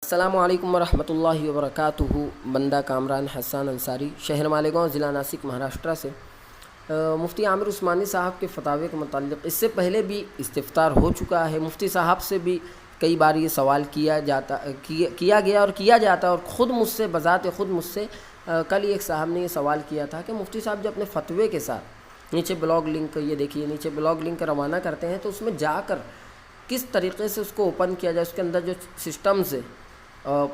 السلام علیکم ورحمۃ اللہ وبرکاتہ۔ بندہ کامران حسان انصاری، شہر مالیگاؤں، ضلع ناسک، مہاراشٹر سے مفتی عامر عثمانی صاحب کے فتاوی کے متعلق اس سے پہلے بھی استفسار ہو چکا ہے۔ مفتی صاحب سے بھی کئی بار یہ سوال کیا گیا اور کیا جاتا ہے، اور خود مجھ سے بذات خود مجھ سے کل ایک صاحب نے یہ سوال کیا تھا کہ مفتی صاحب جو اپنے فتوے کے ساتھ نیچے بلاگ لنک، یہ دیکھیے نیچے بلاگ لنک روانہ کرتے ہیں، تو اس میں جا کر کس طریقے سے اس کو اوپن کیا جائے، اس کے اندر جو سسٹمز ہے،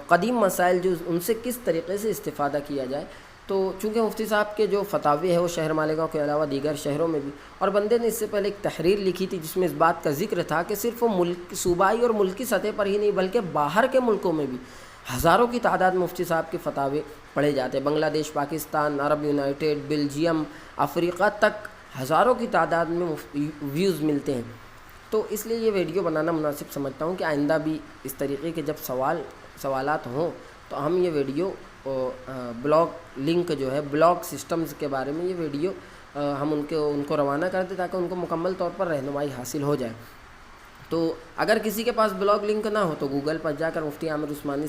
قدیم مسائل جو ان سے کس طریقے سے استفادہ کیا جائے۔ تو چونکہ مفتی صاحب کے جو فتاوی ہے وہ شہر مالیگاؤں کے علاوہ دیگر شہروں میں بھی، اور بندے نے اس سے پہلے ایک تحریر لکھی تھی جس میں اس بات کا ذکر تھا کہ صرف وہ صوبائی اور ملکی سطح پر ہی نہیں بلکہ باہر کے ملکوں میں بھی ہزاروں کی تعداد میں مفتی صاحب کے فتاوی پڑھے جاتے ہیں۔ بنگلہ دیش، پاکستان، عرب یونائٹیڈ، بیلجیم، افریقہ تک ہزاروں کی تعداد میں ویوز ملتے ہیں۔ تو اس لیے یہ ویڈیو بنانا مناسب سمجھتا ہوں کہ آئندہ بھی اس طریقے کے جب سوالات ہوں تو ہم یہ ویڈیو بلاگ لنک جو ہے، بلاگ سسٹمز کے بارے میں یہ ویڈیو ہم ان کو روانہ کر دیں تاکہ ان کو مکمل طور پر رہنمائی حاصل ہو جائے۔ تو اگر کسی کے پاس بلاگ لنک نہ ہو تو گوگل پر جا کر مفتی عامر عثمانی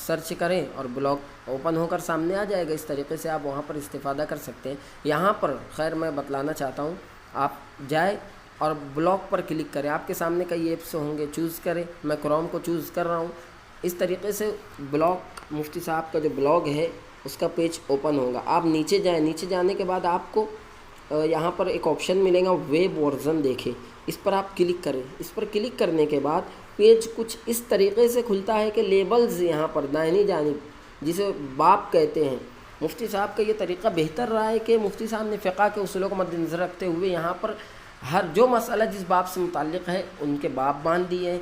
سرچ کریں اور بلاگ اوپن ہو کر سامنے آ جائے گا۔ اس طریقے سے آپ وہاں پر استفادہ کر سکتے ہیں۔ یہاں پر خیر میں بتلانا چاہتا ہوں، آپ جائیں اور بلاگ پر کلک کریں، آپ کے سامنے کئی ایپس ہوں گے، چوز کریں۔ میں کروم کو چوز کر رہا ہوں۔ اس طریقے سے بلاگ مفتی صاحب کا جو بلاگ ہے اس کا پیج اوپن ہوگا۔ آپ نیچے جائیں، نیچے جانے کے بعد آپ کو یہاں پر ایک آپشن ملے گا، ویب ورژن دیکھیں، اس پر آپ کلک کریں۔ اس پر کلک کرنے کے بعد پیج کچھ اس طریقے سے کھلتا ہے کہ لیبلز یہاں پر دائنی جانب جسے باب کہتے ہیں، مفتی صاحب کا یہ طریقہ بہتر رہا ہے کہ مفتی صاحب نے فقہ کے اصولوں کو مد نظر رکھتے ہوئے یہاں پر ہر جو مسئلہ جس باب سے متعلق ہے ان کے باب باندھ دیے ہیں۔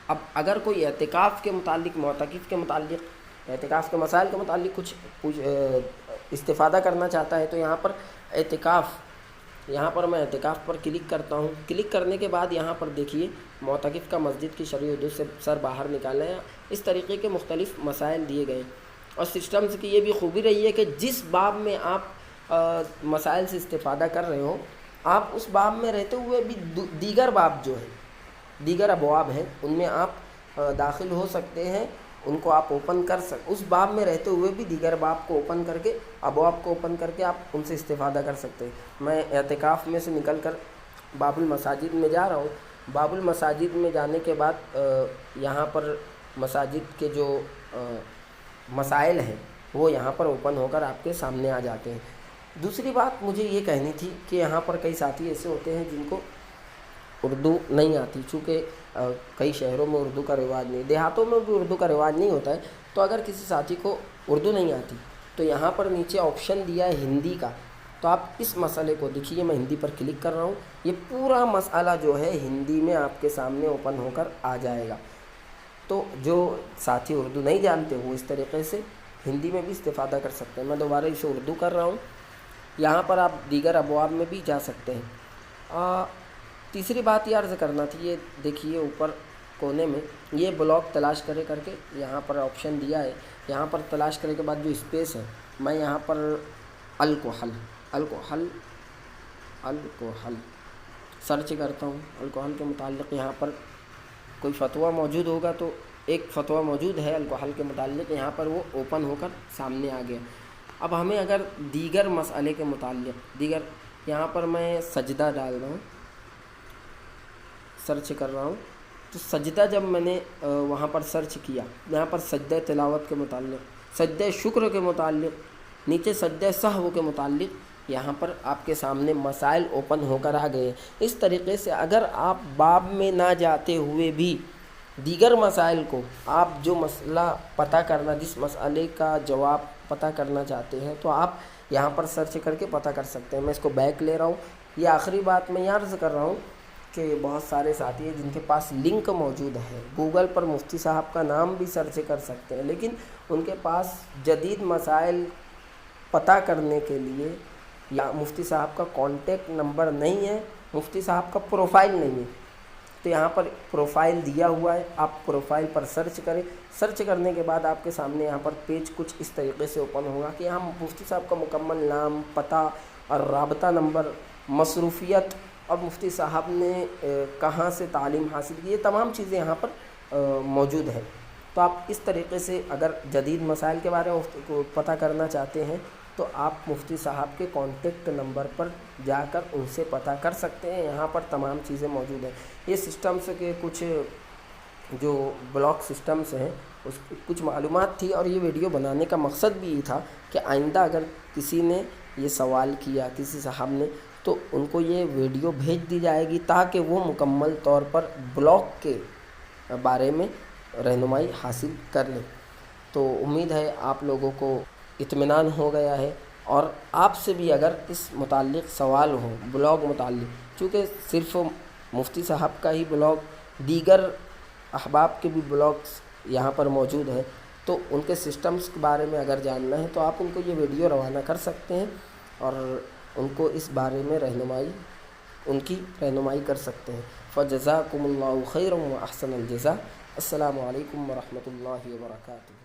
اب اگر کوئی اعتکاف کے متعلق، معتکف کے متعلق، اعتکاف کے مسائل کے متعلق کچھ استفادہ کرنا چاہتا ہے تو یہاں پر میں اعتکاف پر کلک کرتا ہوں۔ کلک کرنے کے بعد یہاں پر دیکھیے معتکف کا مسجد کی شرعی حدود سے سر باہر نکالنا ہے۔ اس طریقے کے مختلف مسائل دیے گئے اور سسٹمز کی یہ بھی خوبی رہی ہے کہ جس باب میں آپ مسائل سے استفادہ کر رہے ہو، آپ اس باب میں رہتے ہوئے بھی دیگر باب جو ہے، دیگر ابواب ہیں، ان میں آپ داخل ہو سکتے ہیں، ان کو آپ اوپن اس باب میں رہتے ہوئے بھی دیگر باب کو اوپن کر کے، ابواب کو اوپن کر کے آپ ان سے استفادہ کر سکتے ہیں۔ میں اعتکاف میں سے نکل کر باب المساجد میں جا رہا ہوں۔ باب المساجد میں جانے کے بعد یہاں پر مساجد کے جو مسائل ہیں وہ یہاں پر اوپن ہو کر آپ کے سامنے آ جاتے ہیں۔ دوسری بات مجھے یہ کہنی تھی کہ یہاں پر کئی ساتھی ایسے ہوتے ہیں جن کو اردو نہیں آتی، چونکہ کئی شہروں میں اردو کا رواج نہیں، دیہاتوں میں بھی اردو کا رواج نہیں ہوتا ہے۔ تو اگر کسی ساتھی کو اردو نہیں آتی تو یہاں پر نیچے آپشن دیا ہے ہندی کا، تو آپ اس مسئلے کو دیکھیے، میں ہندی پر کلک کر رہا ہوں، یہ پورا مسئلہ جو ہے ہندی میں آپ کے سامنے اوپن ہو کر آ جائے گا۔ تو جو ساتھی اردو نہیں جانتے وہ اس طریقے سے ہندی میں بھی استفادہ کر سکتے ہیں۔ میں دوبارہ اسے اردو کر رہا ہوں۔ یہاں پر آپ دیگر ابواب میں بھی جا سکتے ہیں۔ تیسری بات یہ عرض کرنا تھی، یہ دیکھیے اوپر کونے میں یہ بلاگ تلاش کرے کر کے یہاں پر آپشن دیا ہے۔ یہاں پر تلاش کرنے کے بعد جو اسپیس ہے، میں یہاں پر الکحل سرچ کرتا ہوں۔ الکحل کے متعلق یہاں پر کوئی فتویٰ موجود ہوگا تو ایک فتویٰ موجود ہے الکحل کے متعلق، یہاں پر وہ اوپن ہو کر سامنے آ گیا۔ اب ہمیں اگر دیگر مسئلے کے متعلق یہاں پر میں سجدہ ڈال رہا ہوں، سرچ کر رہا ہوں، تو سجدہ جب میں نے وہاں پر سرچ کیا، یہاں پر سجدہ تلاوت کے متعلق، سجدہ شکر کے متعلق، نیچے سجدہ سہو کے متعلق یہاں پر آپ کے سامنے مسائل اوپن ہو کر آ گئے۔ اس طریقے سے اگر آپ باب میں نہ جاتے ہوئے بھی دیگر مسائل کو، آپ جو مسئلہ پتہ کرنا، جس مسئلے کا جواب پتہ کرنا چاہتے ہیں، تو آپ یہاں پر سرچ کر کے پتہ کر سکتے ہیں۔ میں اس کو بیک لے رہا ہوں۔ یہ آخری بات میں یہ عرض کر رہا ہوں کہ بہت سارے ساتھی ہیں جن کے پاس لنک موجود ہے، گوگل پر مفتی صاحب کا نام بھی سرچ کر سکتے ہیں، لیکن ان کے پاس جدید مسائل پتہ کرنے کے لیے یا مفتی صاحب کا کانٹیکٹ نمبر نہیں ہے، مفتی صاحب کا پروفائل نہیں ہے۔ تو یہاں پر پروفائل دیا ہوا ہے، آپ پروفائل پر سرچ کریں۔ سرچ کرنے کے بعد آپ کے سامنے یہاں پر پیج کچھ اس طریقے سے اوپن ہوگا کہ یہاں مفتی صاحب کا مکمل نام، پتہ اور رابطہ نمبر، مصروفیت اور مفتی صاحب نے کہاں سے تعلیم حاصل کی، یہ تمام چیزیں یہاں پر موجود ہیں۔ تو آپ اس طریقے سے اگر جدید مسائل کے بارے میں پتہ کرنا چاہتے ہیں تو آپ مفتی صاحب کے کانٹیکٹ نمبر پر جا کر ان سے پتہ کر سکتے ہیں. یہاں پر تمام چیزیں موجود ہیں. یہ سسٹمس کے کچھ جو بلاک سسٹمس ہیں اس کی کچھ معلومات تھی، اور یہ ویڈیو بنانے کا مقصد بھی یہ تھا کہ آئندہ اگر کسی نے یہ سوال کیا کسی صاحب نے تو ان کو یہ ویڈیو بھیج دی جائے گی تاکہ وہ مکمل طور پر بلاک کے بارے میں رہنمائی حاصل کر لیں. تو امید ہے آپ لوگوں کو اطمینان ہو گیا ہے، اور آپ سے بھی اگر اس متعلق سوال ہو بلاگ متعلق، چونکہ صرف مفتی صاحب کا ہی بلاگ، دیگر احباب کے بھی بلاگس یہاں پر موجود ہیں، تو ان کے سسٹمز کے بارے میں اگر جاننا ہے تو آپ ان کو یہ ویڈیو روانہ کر سکتے ہیں اور ان کو اس بارے میں ان کی رہنمائی کر سکتے ہیں. فجزاکم اللہ خیرا و احسن الجزاء. السلام علیکم ورحمۃ اللہ وبرکاتہ.